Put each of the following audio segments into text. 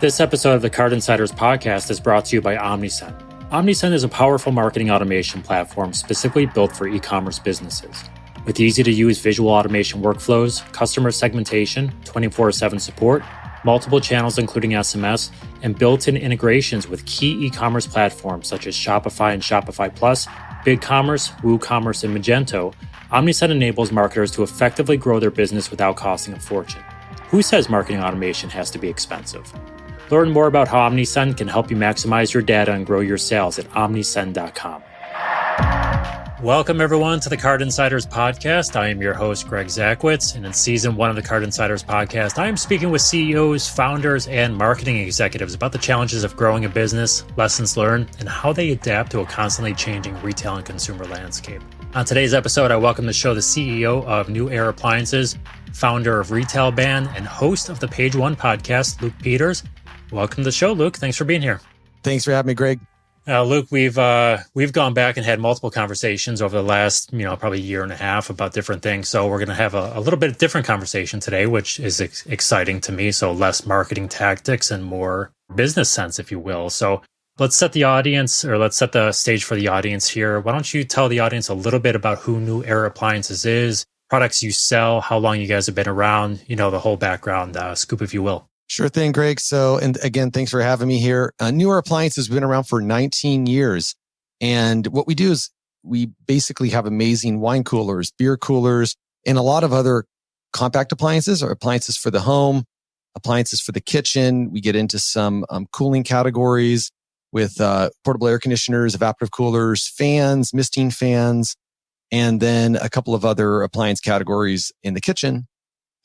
This episode of the Card Insiders podcast is brought to you by OmniSend. OmniSend is a powerful marketing automation platform specifically built for e-commerce businesses. With easy-to-use visual automation workflows, customer segmentation, 24/7 support, multiple channels including SMS, and built-in integrations with key e-commerce platforms such as Shopify and Shopify Plus, BigCommerce, WooCommerce, and Magento, OmniSend enables marketers to effectively grow their business without costing a fortune. Who says marketing automation has to be expensive? Learn more about how OmniSend can help you maximize your data and grow your sales at omnisend.com. Welcome, everyone, to the Card Insiders podcast. I am your host, Greg Zackwitz, and in Season 1 of the Card Insiders podcast, I am speaking with CEOs, founders, and marketing executives about the challenges of growing a business, lessons learned, and how they adapt to a constantly changing retail and consumer landscape. On today's episode, I welcome to the show the CEO of New Era Appliances, founder of Retail Band, and host of the Page One podcast, Luke Peters. Welcome to the show, Luke. Thanks for being here. Thanks for having me, Greg. Luke, we've gone back and had multiple conversations over the last, probably year and a half about different things. So we're going to have a little bit of different conversation today, which is exciting to me. So less marketing tactics and more business sense, if you will. So let's set the stage for the audience here. Why don't you tell the audience a little bit about who New Era Appliances is, products you sell, how long you guys have been around, the whole background scoop, if you will. Sure thing, Greg. So, and again, thanks for having me here. New Era Appliances has been around for 19 years. And what we do is we basically have amazing wine coolers, beer coolers, and a lot of other compact appliances or appliances for the home, appliances for the kitchen. We get into some cooling categories with portable air conditioners, evaporative coolers, fans, misting fans, and then a couple of other appliance categories in the kitchen.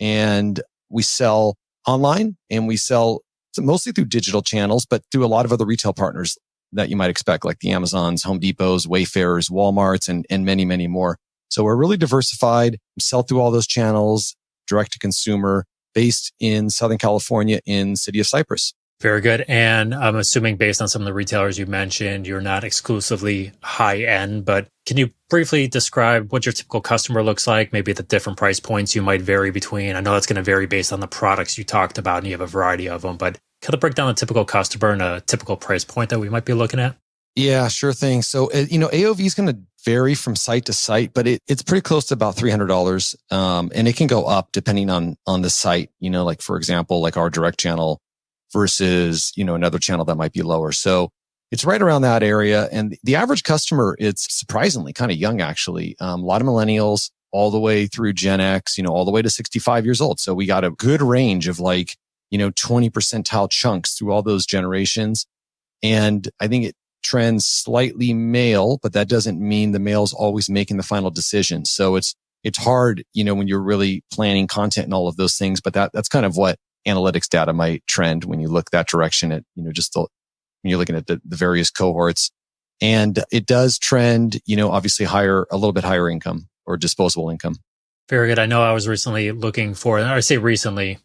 And we sell online, and we sell mostly through digital channels, but through a lot of other retail partners that you might expect, like the Amazons, Home Depots, Wayfarers, Walmarts, and many, many more. So we're really diversified, we sell through all those channels, direct to consumer, based in Southern California in City of Cypress. Very good. And I'm assuming based on some of the retailers you mentioned, you're not exclusively high end, but can you briefly describe what your typical customer looks like? Maybe the different price points you might vary between. I know that's going to vary based on the products you talked about and you have a variety of them, but kind of break down a typical customer and a typical price point that we might be looking at. Yeah, sure thing. So, AOV is going to vary from site to site, but it's pretty close to about $300. And it can go up depending on the site, like for example, like our direct channel versus, another channel that might be lower. So it's right around that area. And the average customer, it's surprisingly kind of young, actually. A lot of millennials all the way through Gen X, all the way to 65 years old. So we got a good range of 20 percentile chunks through all those generations. And I think it trends slightly male, but that doesn't mean the male's always making the final decision. So it's hard, when you're really planning content and all of those things, but that's kind of what analytics data might trend when you look that direction at, when you're looking at the various cohorts. And it does trend, obviously a little bit higher income or disposable income. Very good. I know I was recently looking for, I say recently,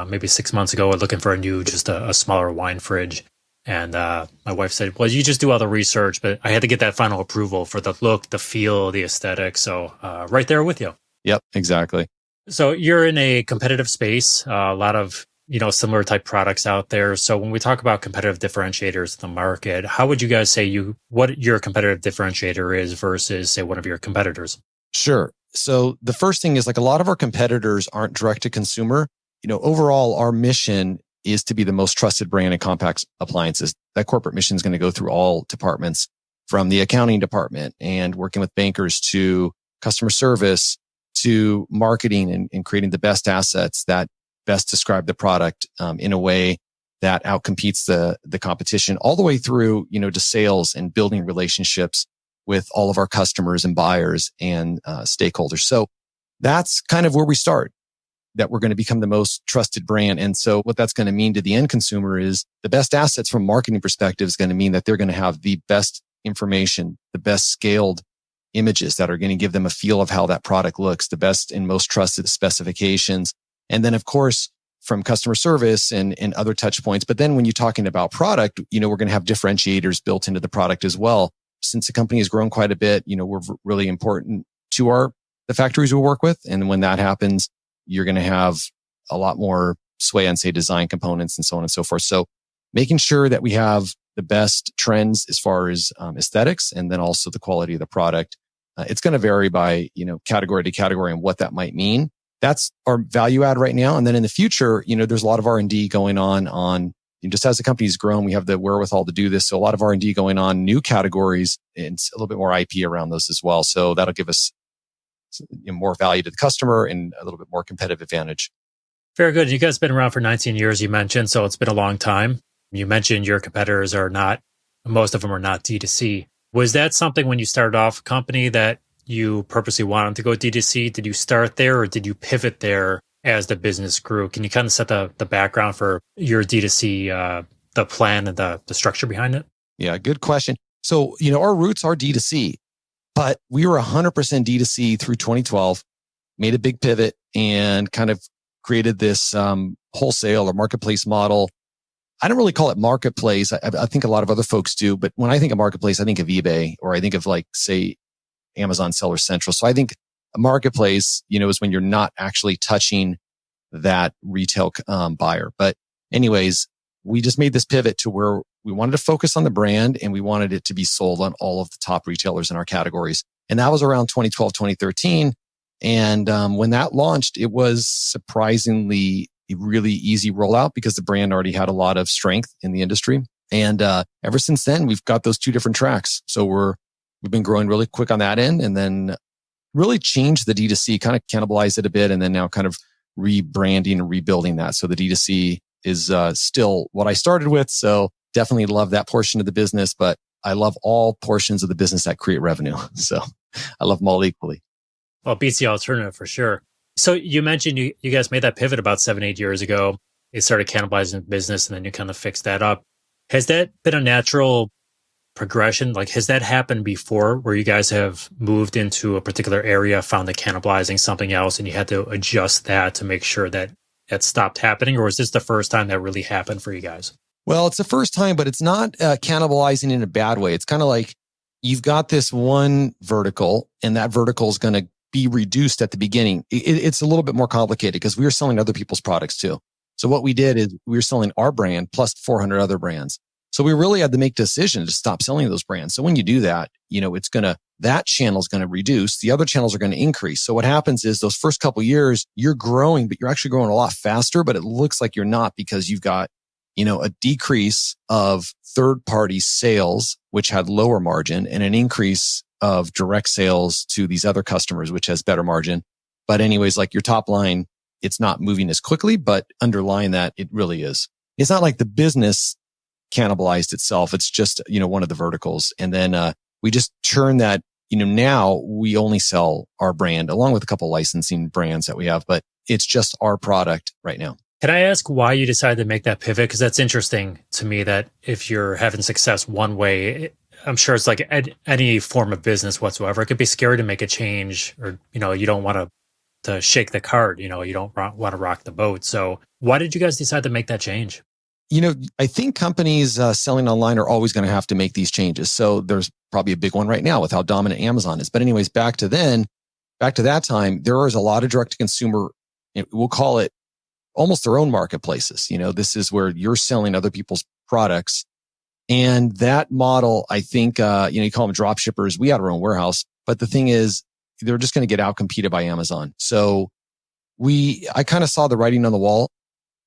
maybe 6 months ago, looking for just a smaller wine fridge. And my wife said, well, you just do all the research, but I had to get that final approval for the look, the feel, the aesthetic. So right there with you. Yep, exactly. So you're in a competitive space, a lot of similar type products out there. So when we talk about competitive differentiators in the market, how would you guys say what your competitive differentiator is versus, say, one of your competitors? Sure. So the first thing is, like, a lot of our competitors aren't direct to consumer. Overall, our mission is to be the most trusted brand in compact appliances. That corporate mission is going to go through all departments, from the accounting department and working with bankers to customer service to marketing and creating the best assets that best describe the product in a way that outcompetes the competition, all the way through, to sales and building relationships with all of our customers and buyers and stakeholders. So that's kind of where we start, that we're going to become the most trusted brand. And so what that's going to mean to the end consumer is the best assets from a marketing perspective is going to mean that they're going to have the best information, the best scaled images that are going to give them a feel of how that product looks, the best and most trusted specifications. And then, of course, from customer service and other touch points. But then when you're talking about product, we're going to have differentiators built into the product as well. Since the company has grown quite a bit, we're really important to the factories we work with. And when that happens, you're going to have a lot more sway on, say, design components and so on and so forth. So making sure that we have the best trends as far as aesthetics and then also the quality of the product. It's going to vary by, category to category and what that might mean. That's our value add right now. And then in the future, there's a lot of R&D going on just as the company's grown, we have the wherewithal to do this. So a lot of R&D going on, new categories and a little bit more IP around those as well. So that'll give us more value to the customer and a little bit more competitive advantage. Very good. You guys have been around for 19 years, you mentioned, so it's been a long time. You mentioned your competitors most of them are not D2C. Was that something when you started off a company that you purposely wanted to go D2C? Did you start there or did you pivot there as the business grew? Can you kind of set the background for your D2C, the plan and the structure behind it? Yeah, good question. So, our roots are D2C, but we were 100% D2C through 2012, made a big pivot and kind of created this wholesale or marketplace model. I don't really call it marketplace. I think a lot of other folks do, but when I think of marketplace, I think of eBay or I think of say Amazon Seller Central. So I think a marketplace, is when you're not actually touching that retail buyer. But anyways, we just made this pivot to where we wanted to focus on the brand and we wanted it to be sold on all of the top retailers in our categories. And that was around 2012, 2013. And when that launched, it was surprisingly a really easy rollout because the brand already had a lot of strength in the industry. And ever since then, we've got those two different tracks. So we've been growing really quick on that end and then really changed the D2C, kind of cannibalized it a bit, and then now kind of rebranding and rebuilding that. So the D2C is still what I started with. So definitely love that portion of the business, but I love all portions of the business that create revenue. So I love them all equally. Well, beats the alternative for sure. So you mentioned you guys made that pivot about 7-8 years ago. It started cannibalizing the business and then you kind of fixed that up. Has that been a natural progression? Like, has that happened before where you guys have moved into a particular area, found that cannibalizing something else and you had to adjust that to make sure that it stopped happening? Or is this the first time that really happened for you guys? Well, it's the first time, but it's not cannibalizing in a bad way. It's kind of like you've got this one vertical and that vertical is going to be reduced at the beginning. It's a little bit more complicated because we were selling other people's products too. So what we did is we were selling our brand plus 400 other brands. So we really had to make a decision to stop selling those brands. So when you do that, that channel is going to reduce. The other channels are going to increase. So what happens is those first couple of years, you're growing, but you're actually growing a lot faster, but it looks like you're not because you've got, a decrease of third-party sales, which had lower margin, and an increase of direct sales to these other customers, which has better margin. But anyways, like your top line, it's not moving as quickly, but underlying that, it really is. It's not like the business cannibalized itself. It's just, one of the verticals. And then, we just turn that, now we only sell our brand along with a couple licensing brands that we have, but it's just our product right now. Can I ask why you decided to make that pivot? Because that's interesting to me that if you're having success one way, I'm sure it's like any form of business whatsoever. It could be scary to make a change or, you don't want to shake the cart, you don't want to rock the boat. So why did you guys decide to make that change? I think companies selling online are always going to have to make these changes. So there's probably a big one right now with how dominant Amazon is. But anyways, back to that time, there was a lot of direct to consumer, we'll call it almost their own marketplaces. This is where you're selling other people's products. And that model, I think, you call them drop shippers. We had our own warehouse, but the thing is, they're just going to get out competed by Amazon. So I kind of saw the writing on the wall.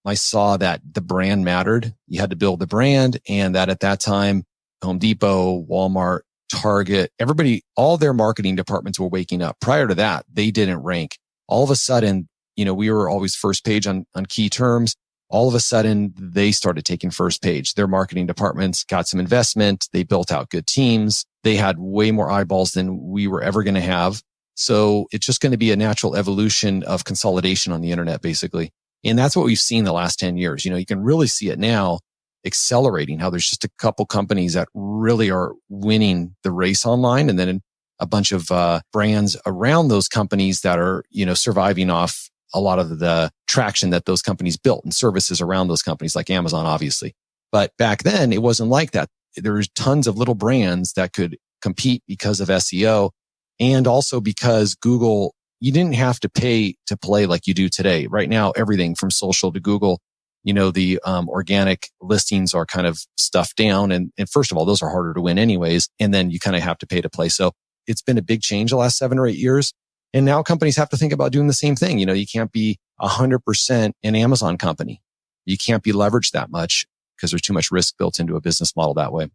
I saw that the brand mattered. You had to build the brand, and that at that time, Home Depot, Walmart, Target, everybody, all their marketing departments were waking up. Prior to that, they didn't rank. All of a sudden, we were always first page on key terms. All of a sudden, they started taking first page. Their marketing departments got some investment. They built out good teams. They had way more eyeballs than we were ever going to have. So it's just going to be a natural evolution of consolidation on the internet, basically. And that's what we've seen the last 10 years. You can really see it now accelerating, how there's just a couple companies that really are winning the race online. And then a bunch of brands around those companies that are, surviving off a lot of the traction that those companies built and services around those companies like Amazon, obviously. But back then it wasn't like that. There's tons of little brands that could compete because of SEO and also because Google, you didn't have to pay to play like you do today. Right now, everything from social to Google, the organic listings are kind of stuffed down. And first of all, those are harder to win anyways. And then you kind of have to pay to play. So it's been a big change the last 7 or 8 years. And now companies have to think about doing the same thing. You can't be 100% an Amazon company. You can't be leveraged that much because there's too much risk built into a business model that way.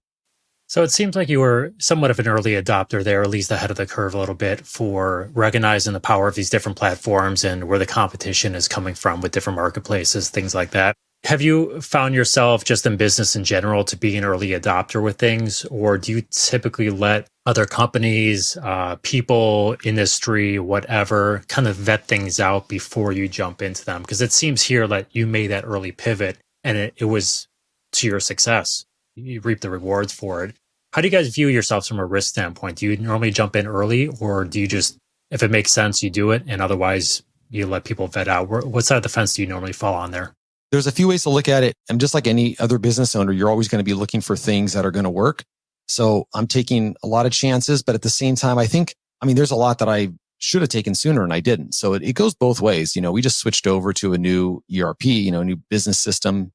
So it seems like you were somewhat of an early adopter there, at least ahead of the curve a little bit, for recognizing the power of these different platforms and where the competition is coming from with different marketplaces, things like that. Have you found yourself just in business in general to be an early adopter with things, or do you typically let other companies, people, industry, whatever, kind of vet things out before you jump into them? Because it seems here that you made that early pivot and it was to your success. You reap the rewards for it. How do you guys view yourselves from a risk standpoint? Do you normally jump in early, or do you just, if it makes sense, you do it, and otherwise you let people vet out? What side of the fence do you normally fall on there? There's a few ways to look at it. And just like any other business owner, you're always going to be looking for things that are going to work. So I'm taking a lot of chances, but at the same time, there's a lot that I should have taken sooner and I didn't. So it goes both ways. We just switched over to a new ERP, a new business system.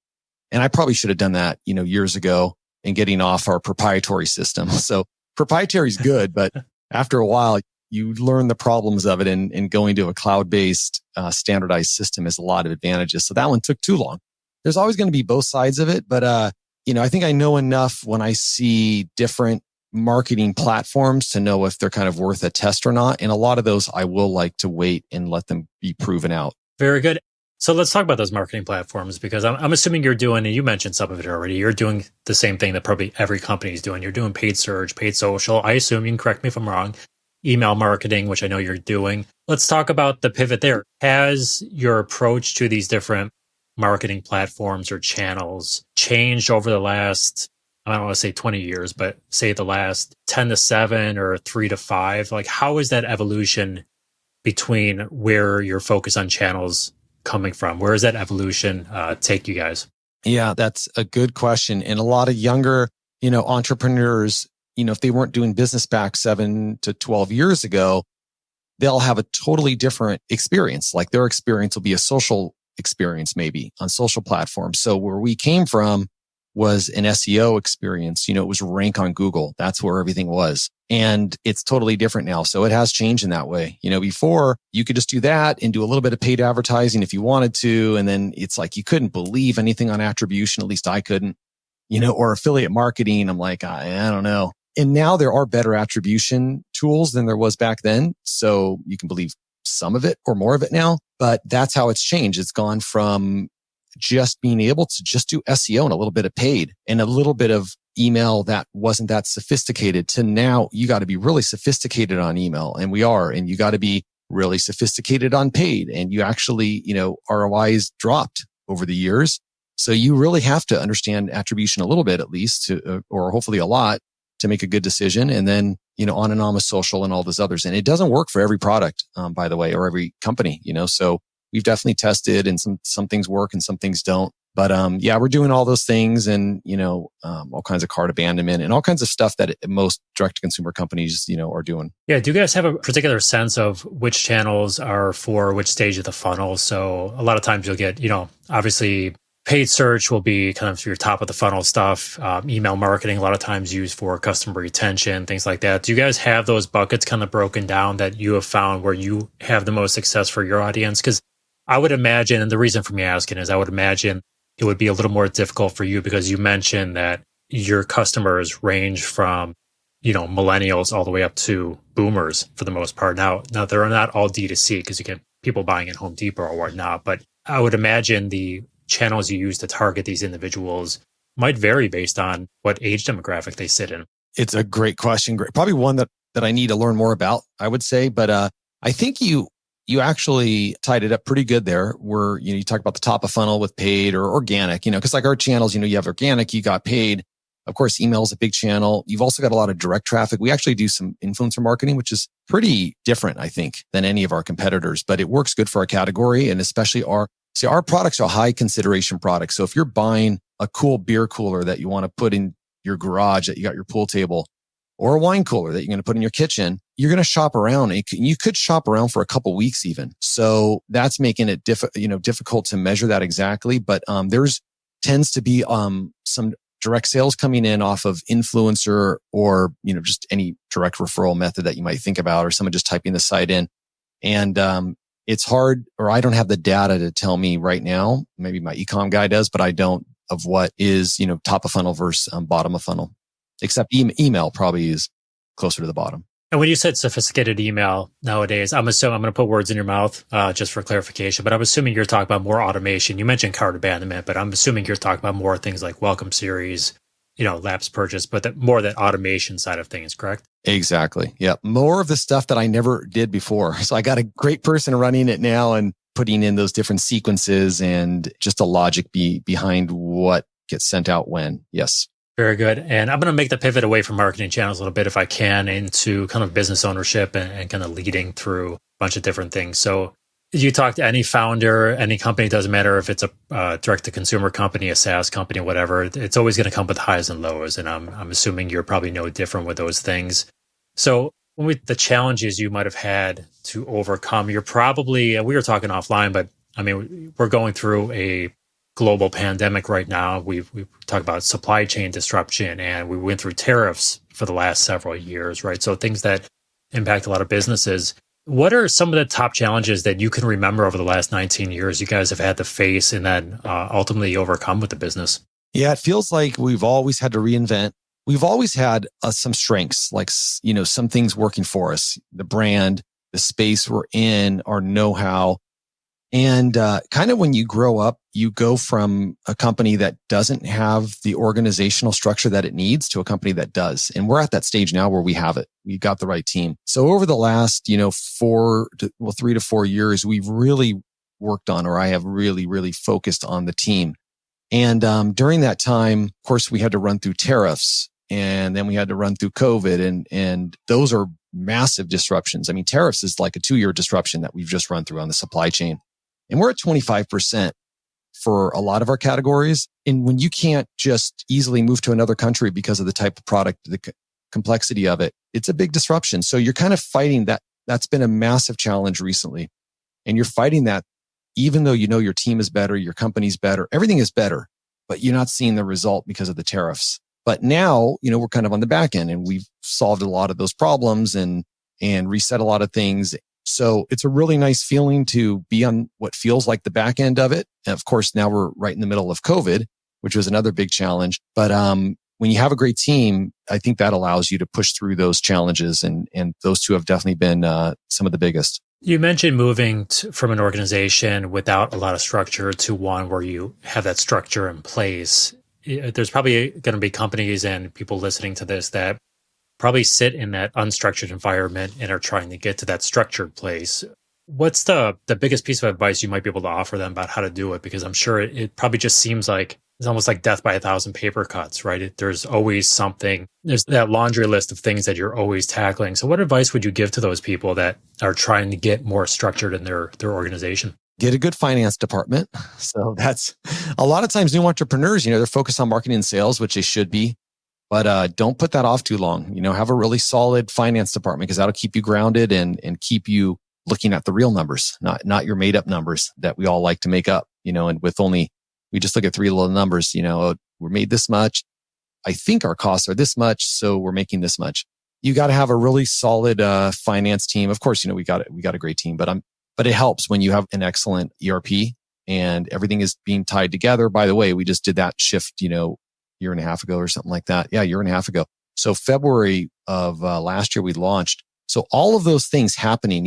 And I probably should have done that, years ago, and getting off our proprietary system. So proprietary is good, but after a while, you learn the problems of it, and going to a cloud-based standardized system has a lot of advantages. So that one took too long. There's always going to be both sides of it, but I think I know enough when I see different marketing platforms to know if they're kind of worth a test or not. And a lot of those I will like to wait and let them be proven out. Very good. So let's talk about those marketing platforms, because I'm assuming you're doing, and you mentioned some of it already, you're doing the same thing that probably every company is doing. You're doing paid search, paid social. I assume, you can correct me if I'm wrong, email marketing, which I know you're doing. Let's talk about the pivot there. Has your approach to these different marketing platforms or channels changed over the last, I don't want to say 20 years, but say the last 10 to 7 or 3 to 5? Like, how is that evolution between where your focus on channels coming from? Where does that evolution take you guys? Yeah, that's a good question. And a lot of younger, entrepreneurs, if they weren't doing business back 7 to 12 years ago, they'll have a totally different experience. Like their experience will be a social experience, maybe on social platforms. So where we came from was an SEO experience. It was rank on Google. That's where everything was. And it's totally different now. So it has changed in that way. Before you could just do that and do a little bit of paid advertising if you wanted to. And then it's like, you couldn't believe anything on attribution. At least I couldn't, or affiliate marketing. I'm like, I don't know. And now there are better attribution tools than there was back then. So you can believe some of it or more of it now, but that's how it's changed. It's gone from just being able to just do SEO and a little bit of paid and a little bit of email that wasn't that sophisticated to now you got to be really sophisticated on email. And we are, and you got to be really sophisticated on paid. And you actually, ROIs dropped over the years. So you really have to understand attribution a little bit, at least to, or hopefully a lot, to make a good decision. And then, on and on with social and all those others. And it doesn't work for every product, by the way, or every company, so we've definitely tested, and some things work and some things don't. But we're doing all those things, and all kinds of cart abandonment and all kinds of stuff that most direct to consumer companies are doing. Yeah. Do you guys have a particular sense of which channels are for which stage of the funnel? So a lot of times you'll get, obviously paid search will be kind of your top of the funnel stuff. Email marketing, a lot of times used for customer retention, things like that. Do you guys have those buckets kind of broken down that you have found where you have the most success for your audience? Because I would imagine, and the reason for me asking is I would imagine it would be a little more difficult for you because you mentioned that your customers range from, millennials all the way up to boomers for the most part. Now they're not all D2C because you get people buying at Home Depot or whatnot, but I would imagine the channels you use to target these individuals might vary based on what age demographic they sit in. It's a great question. Probably one that I need to learn more about, I would say. But I think you actually tied it up pretty good there where, you talk about the top of funnel with paid or organic, because like our channels, you have organic, you got paid. Of course, email is a big channel. You've also got a lot of direct traffic. We actually do some influencer marketing, which is pretty different, I think, than any of our competitors, but it works good for our category. And especially our products are high consideration products. So if you're buying a cool beer cooler that you want to put in your garage that you got your pool table, or a wine cooler that you're going to put in your kitchen, you're going to shop around. You could shop around for a couple weeks even. So that's making it difficult to measure that exactly. But there's tends to be some direct sales coming in off of influencer or just any direct referral method that you might think about, or someone just typing the site in. And it's hard, or I don't have the data to tell me right now. Maybe my ecom guy does, but I don't, of what is top of funnel versus bottom of funnel. Except email probably is closer to the bottom. And when you said sophisticated email nowadays, I'm assuming, I'm going to put words in your mouth just for clarification, but I'm assuming you're talking about more automation. You mentioned cart abandonment, but I'm assuming you're talking about more things like welcome series, lapse purchase, but more that automation side of things, correct? Exactly. Yeah. More of the stuff that I never did before. So I got a great person running it now and putting in those different sequences and just a logic behind what gets sent out when. Yes. Very good. And I'm going to make the pivot away from marketing channels a little bit if I can into kind of business ownership and kind of leading through a bunch of different things. So you talk to any founder, any company, doesn't matter if it's a direct-to-consumer company, a SaaS company, whatever, it's always going to come with highs and lows. And I'm assuming you're probably no different with those things. So the challenges you might have had to overcome, you're probably, and we were talking offline, but I mean, we're going through a global pandemic right now. We talk about supply chain disruption, and we went through tariffs for the last several years, right? So things that impact a lot of businesses. What are some of the top challenges that you can remember over the last 19 years you guys have had to face and then ultimately overcome with the business? Yeah, it feels like we've always had to reinvent. We've always had some strengths, like, some things working for us, the brand, the space we're in, our know-how. And kind of when you grow up, you go from a company that doesn't have the organizational structure that it needs to a company that does. And we're at that stage now where we have it. We've got the right team. So over the last, 3 to 4 years, we've really worked on, or I have really, really focused on the team. And during that time, of course, we had to run through tariffs, and then we had to run through COVID, and those are massive disruptions. I mean, tariffs is like a 2-year disruption that we've just run through on the supply chain. And we're at 25% for a lot of our categories. And when you can't just easily move to another country because of the type of product, the complexity of it, it's a big disruption. So you're kind of fighting that. That's been a massive challenge recently. And you're fighting that even though your team is better, your company's better, everything is better, but you're not seeing the result because of the tariffs. But now, we're kind of on the back end, and we've solved a lot of those problems and reset a lot of things. So it's a really nice feeling to be on what feels like the back end of it. And of course, now we're right in the middle of COVID, which was another big challenge. But when you have a great team, I think that allows you to push through those challenges. And those two have definitely been some of the biggest. You mentioned moving from an organization without a lot of structure to one where you have that structure in place. There's probably going to be companies and people listening to this that probably sit in that unstructured environment and are trying to get to that structured place. What's the biggest piece of advice you might be able to offer them about how to do it? Because I'm sure it probably just seems like it's almost like death by 1,000 paper cuts, right? There's always something. There's that laundry list of things that you're always tackling. So what advice would you give to those people that are trying to get more structured in their organization? Get a good finance department. So that's a lot of times new entrepreneurs, they're focused on marketing and sales, which they should be. But don't put that off too long. Have a really solid finance department, because that'll keep you grounded and keep you looking at the real numbers, not your made up numbers that we all like to make up, and we just look at 3 little numbers, we're made this much. I think our costs are this much, so we're making this much. You got to have a really solid finance team. Of course, we got a great team, but it helps when you have an excellent ERP and everything is being tied together. By the way, we just did that shift, year and a half ago or something like that. Yeah, year and a half ago. So February of last year, we launched. So all of those things happening,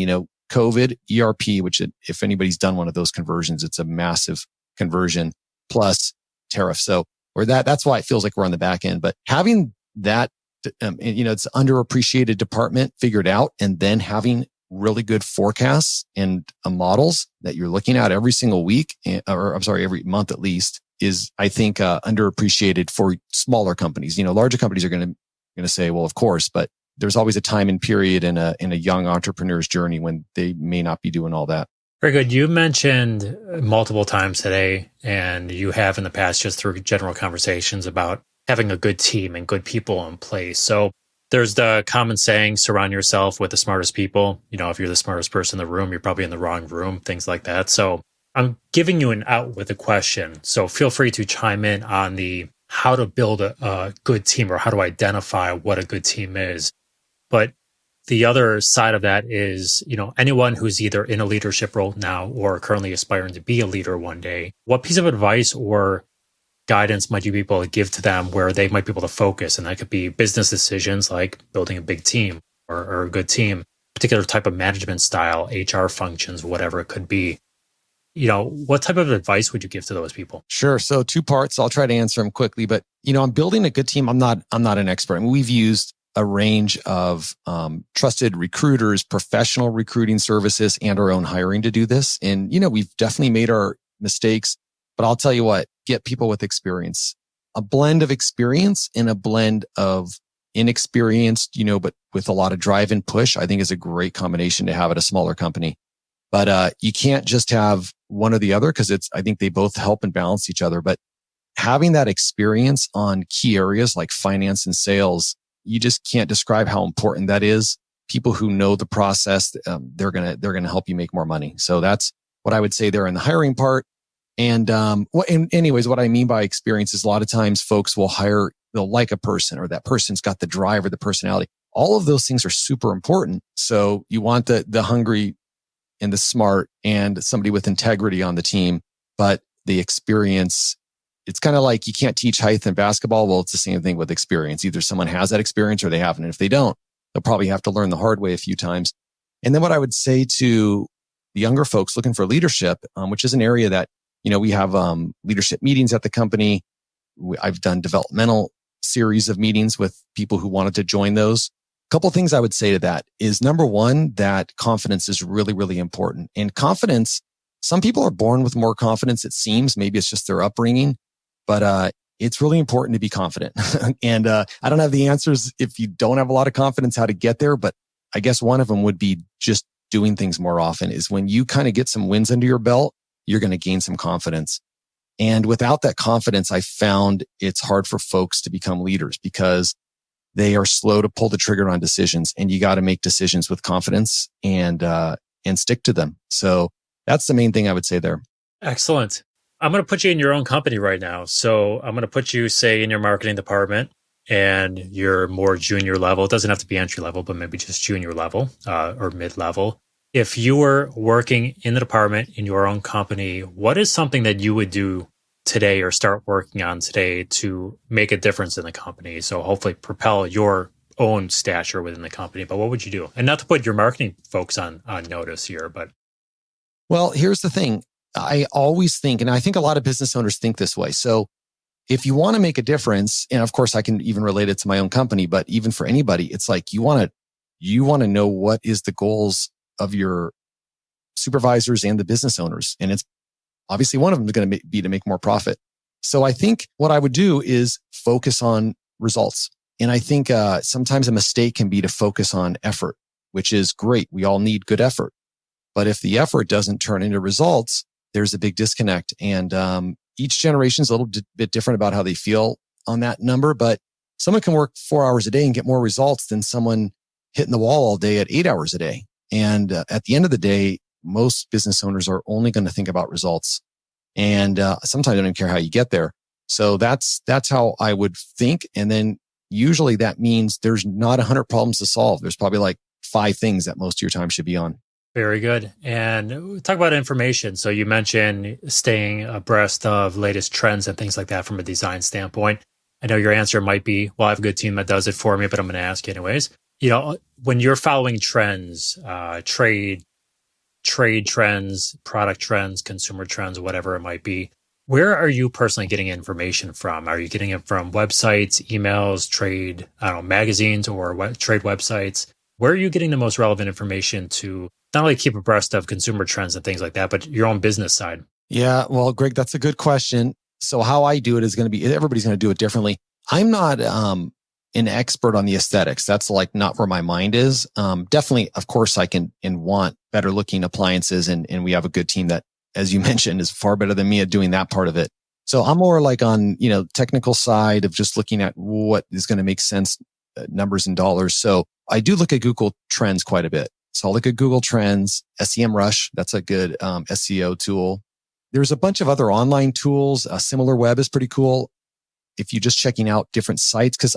COVID, ERP, which if anybody's done one of those conversions, it's a massive conversion, plus tariff. So that's why it feels like we're on the back end. But having that, it's underappreciated department figured out, and then having really good forecasts and models that you're looking at every single week, every month at least, is, I think, underappreciated for smaller companies. Larger companies are going to say, well, of course, but there's always a time and period in a young entrepreneur's journey when they may not be doing all that. Very good. You mentioned multiple times today, and you have in the past just through general conversations about having a good team and good people in place. So There's the common saying, surround yourself with the smartest people. If you're the smartest person in the room, you're probably in the wrong room, things like that. So I'm giving you an out with a question. So feel free to chime in on the how to build a good team or how to identify what a good team is. But the other side of that is, anyone who's either in a leadership role now or currently aspiring to be a leader one day, what piece of advice or guidance might you be able to give to them where they might be able to focus? And that could be business decisions like building a big team or a good team, particular type of management style, HR functions, whatever it could be. What type of advice would you give to those people? Sure. So 2 parts. I'll try to answer them quickly, but I'm building a good team. I'm not an expert. I mean, we've used a range of trusted recruiters, professional recruiting services, and our own hiring to do this. And, we've definitely made our mistakes, but I'll tell you what, get people with experience, a blend of experience and a blend of inexperienced, but with a lot of drive and push, I think is a great combination to have at a smaller company. But you can't just have one or the other because I think they both help and balance each other. But having that experience on key areas like finance and sales, you just can't describe how important that is. People who know the process, they're gonna help you make more money. So that's what I would say there in the hiring part. And anyways, what I mean by experience is a lot of times folks they'll like a person or that person's got the drive or the personality. All of those things are super important. So you want the hungry and the smart and somebody with integrity on the team, but the experience, it's kind of like you can't teach height in basketball. Well, it's the same thing with experience. Either someone has that experience or they haven't. And if they don't, they'll probably have to learn the hard way a few times. And then what I would say to the younger folks looking for leadership, which is an area that, we have leadership meetings at the company. I've done developmental series of meetings with people who wanted to join those. A couple of things I would say to that is number one, that confidence is really, really important. And confidence, some people are born with more confidence, it seems. Maybe it's just their upbringing, but it's really important to be confident. And I don't have the answers if you don't have a lot of confidence how to get there, but I guess one of them would be just doing things more often. Is when you kind of get some wins under your belt, you're going to gain some confidence. And without that confidence, I found it's hard for folks to become leaders because they are slow to pull the trigger on decisions, and you got to make decisions with confidence and stick to them. So that's the main thing I would say there. Excellent. I'm going to put you in your own company right now. So I'm going to put you, say, in your marketing department, and you're more junior level. It doesn't have to be entry level, but maybe just junior level or mid level. If you were working in the department in your own company, what is something that you would do today or start working on today to make a difference in the company? So hopefully propel your own stature within the company. But what would you do? And not to put your marketing folks on notice here, but. Well, here's the thing. I always think, and I think a lot of business owners think this way. So if you want to make a difference, and of course I can even relate it to my own company, but even for anybody, it's like you want to know what is the goals of your supervisors and the business owners. And it's obviously one of them is going to be to make more profit. So I think what I would do is focus on results. And I think sometimes a mistake can be to focus on effort, which is great. We all need good effort. But if the effort doesn't turn into results, there's a big disconnect. And each generation is a little bit different about how they feel on that number. But someone can work 4 hours a day and get more results than someone hitting the wall all day at 8 hours a day. And at the end of the day, most business owners are only going to think about results. And sometimes they don't even care how you get there. So that's how I would think. And then usually that means there's not 100 problems to solve. There's probably like 5 things that most of your time should be on. Very good. And talk about information. So you mentioned staying abreast of latest trends and things like that from a design standpoint. I know your answer might be, well, I have a good team that does it for me, but I'm going to ask you anyways. When you're following trends, trade trends, product trends, consumer trends, whatever it might be, where are you personally getting information from? Are you getting it from websites, emails, magazines, or trade websites? Where are you getting the most relevant information to not only keep abreast of consumer trends and things like that, but your own business side? Yeah, well, Greg, that's a good question. So how I do it is going to be, everybody's going to do it differently. I'm not an expert on the aesthetics. That's like not where my mind is. Definitely, of course, I can and want better looking appliances. And we have a good team that, as you mentioned, is far better than me at doing that part of it. So I'm more like on, technical side of just looking at what is going to make sense numbers and dollars. So I do look at Google Trends quite a bit. So I'll look at Google Trends, SEMrush. That's a good SEO tool. There's a bunch of other online tools. SimilarWeb is pretty cool. If you're just checking out different sites, because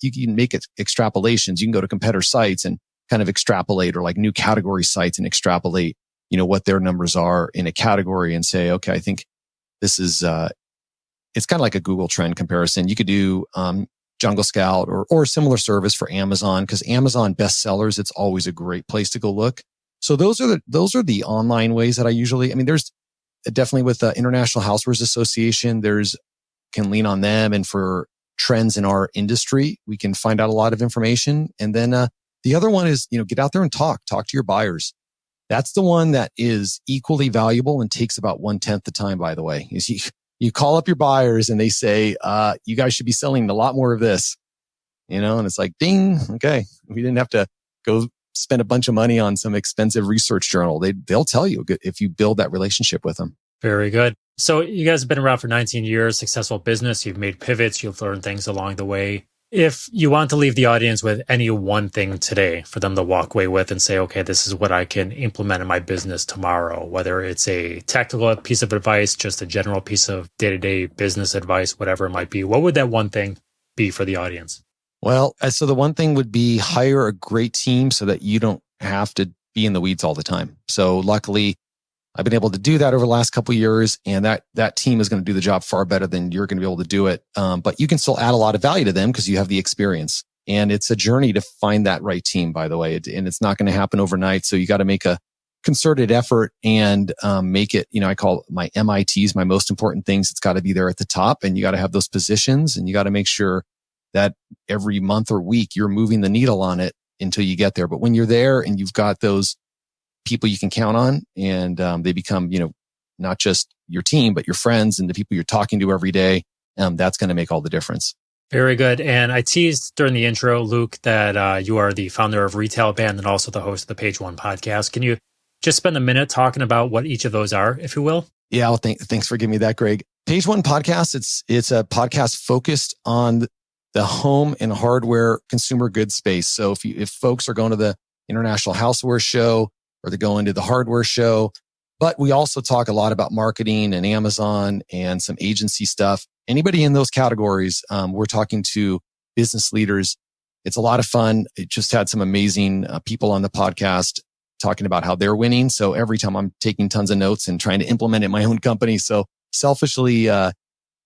you can make extrapolations. You can go to competitor sites and kind of extrapolate, or like new category sites and extrapolate, what their numbers are in a category and say, okay, I think this is, it's kind of like a Google trend comparison. You could do, Jungle Scout or a similar service for Amazon, because Amazon bestsellers, it's always a great place to go look. So those are the online ways that there's definitely with the International Housewares Association, can lean on them. And for trends in our industry, we can find out a lot of information. And then, the other one is, get out there and talk to your buyers. That's the one that is equally valuable and takes about 1/10 the time, by the way, is you call up your buyers and they say, you guys should be selling a lot more of this, and it's like, ding. Okay. We didn't have to go spend a bunch of money on some expensive research journal. They'll tell you if you build that relationship with them. Very good. So you guys have been around for 19 years, successful business. You've made pivots. You've learned things along the way. If you want to leave the audience with any one thing today for them to walk away with and say, okay, this is what I can implement in my business tomorrow, whether it's a tactical piece of advice, just a general piece of day-to-day business advice, whatever it might be, what would that one thing be for the audience? Well, so the one thing would be hire a great team so that you don't have to be in the weeds all the time. So luckily, I've been able to do that over the last couple of years, and that team is going to do the job far better than you're going to be able to do it. But you can still add a lot of value to them because you have the experience. And it's a journey to find that right team, by the way. And it's not going to happen overnight. So you got to make a concerted effort and make it, I call my MITs, my most important things. It's got to be there at the top, and you got to have those positions, and you got to make sure that every month or week you're moving the needle on it until you get there. But when you're there and you've got those people you can count on, and they become, not just your team, but your friends and the people you're talking to every day, that's going to make all the difference. Very good. And I teased during the intro, Luke, that you are the founder of Retail Band and also the host of the Page One podcast. Can you just spend a minute talking about what each of those are, if you will? Yeah, well, thanks for giving me that, Greg. Page One podcast, it's a podcast focused on the home and hardware consumer goods space. So if folks are going to the International Housewares Show, or they're going to the hardware show, but we also talk a lot about marketing and Amazon and some agency stuff. Anybody in those categories, we're talking to business leaders. It's a lot of fun. It just had some amazing people on the podcast talking about how they're winning. So every time I'm taking tons of notes and trying to implement it in my own company. So selfishly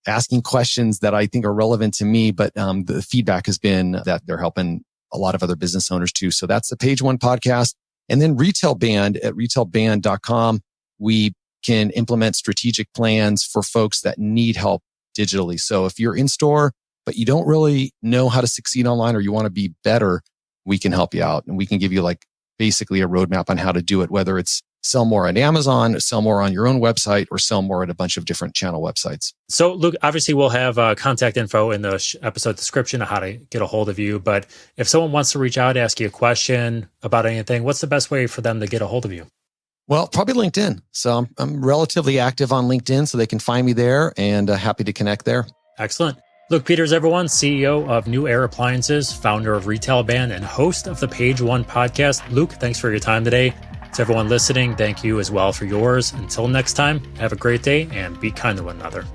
asking questions that I think are relevant to me, but the feedback has been that they're helping a lot of other business owners too. So that's the Page One podcast. And then Retail Band at retailband.com, we can implement strategic plans for folks that need help digitally. So if you're in store, but you don't really know how to succeed online, or you want to be better, we can help you out. And we can give you basically a roadmap on how to do it, whether it's sell more on Amazon, sell more on your own website, or sell more at a bunch of different channel websites. So, Luke, obviously we'll have contact info in the episode description of how to get a hold of you. But if someone wants to reach out, ask you a question about anything, what's the best way for them to get a hold of you? Well, probably LinkedIn. So I'm relatively active on LinkedIn, so they can find me there, and happy to connect there. Excellent. Luke Peters, everyone, CEO of New Air Appliances, founder of Retail Band, and host of the Page One podcast. Luke, thanks for your time today. To everyone listening, thank you as well for yours. Until next time, have a great day and be kind to one another.